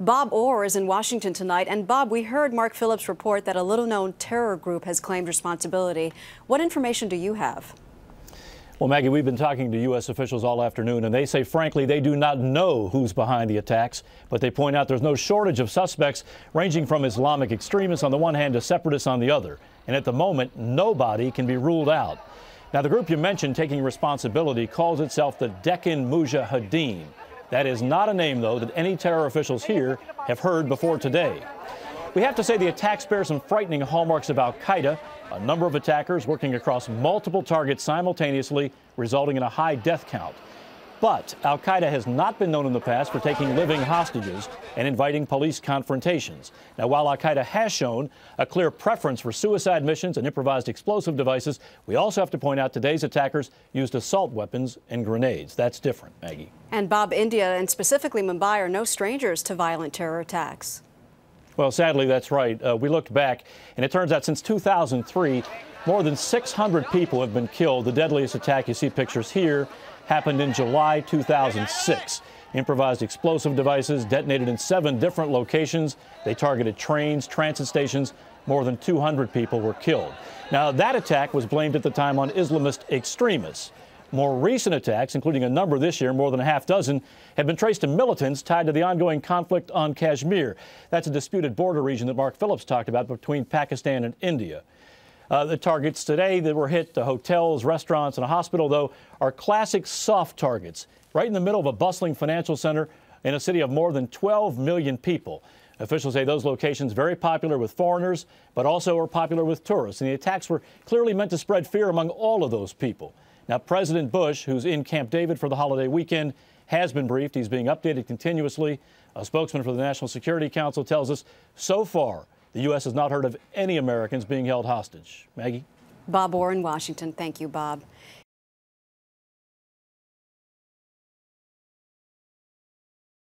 Bob Orr is in Washington tonight. And Bob, we heard Mark Phillips report that a little-known terror group has claimed responsibility. What information do you have? Well, Maggie, we've been talking to U.S. officials all afternoon, and they say, frankly, they do not know who's behind the attacks. But they point out there's no shortage of suspects, ranging from Islamic extremists on the one hand to separatists on the other. And at the moment, nobody can be ruled out. Now, the group you mentioned taking responsibility calls itself the Deccan Mujahideen. That is not a name, though, that any terror officials here have heard before today. We have to say the attacks bear some frightening hallmarks of al-Qaeda, a number of attackers working across multiple targets simultaneously, resulting in a high death count. But al-Qaeda has not been known in the past for taking living hostages and inviting police confrontations. Now, while al-Qaeda has shown a clear preference for suicide missions and improvised explosive devices, we also have to point out today's attackers used assault weapons and grenades. That's different, Maggie. And Bob, India and specifically Mumbai are no strangers to violent terror attacks. Well, sadly, that's right. We looked back, and it turns out since 2003, more than 600 people have been killed. The deadliest attack, you see pictures here, happened in July 2006. Improvised explosive devices detonated in 7 different locations. They targeted trains, transit stations. More than 200 people were killed. Now, that attack was blamed at the time on Islamist extremists. More recent attacks, including a number this year, more than a half dozen, have been traced to militants tied to the ongoing conflict on Kashmir. That's a disputed border region that Mark Phillips talked about between Pakistan and India. The targets today that were hit, hotels, restaurants, and a hospital, though, are classic soft targets, right in the middle of a bustling financial center in a city of more than 12 million people. Officials say those locations very popular with foreigners, but also are popular with tourists. And the attacks were clearly meant to spread fear among all of those people. Now, President Bush, who's in Camp David for the holiday weekend, has been briefed. He's being updated continuously. A spokesman for the National Security Council tells us so far the U.S. has not heard of any Americans being held hostage. Maggie? Bob Orr in Washington. Thank you, Bob.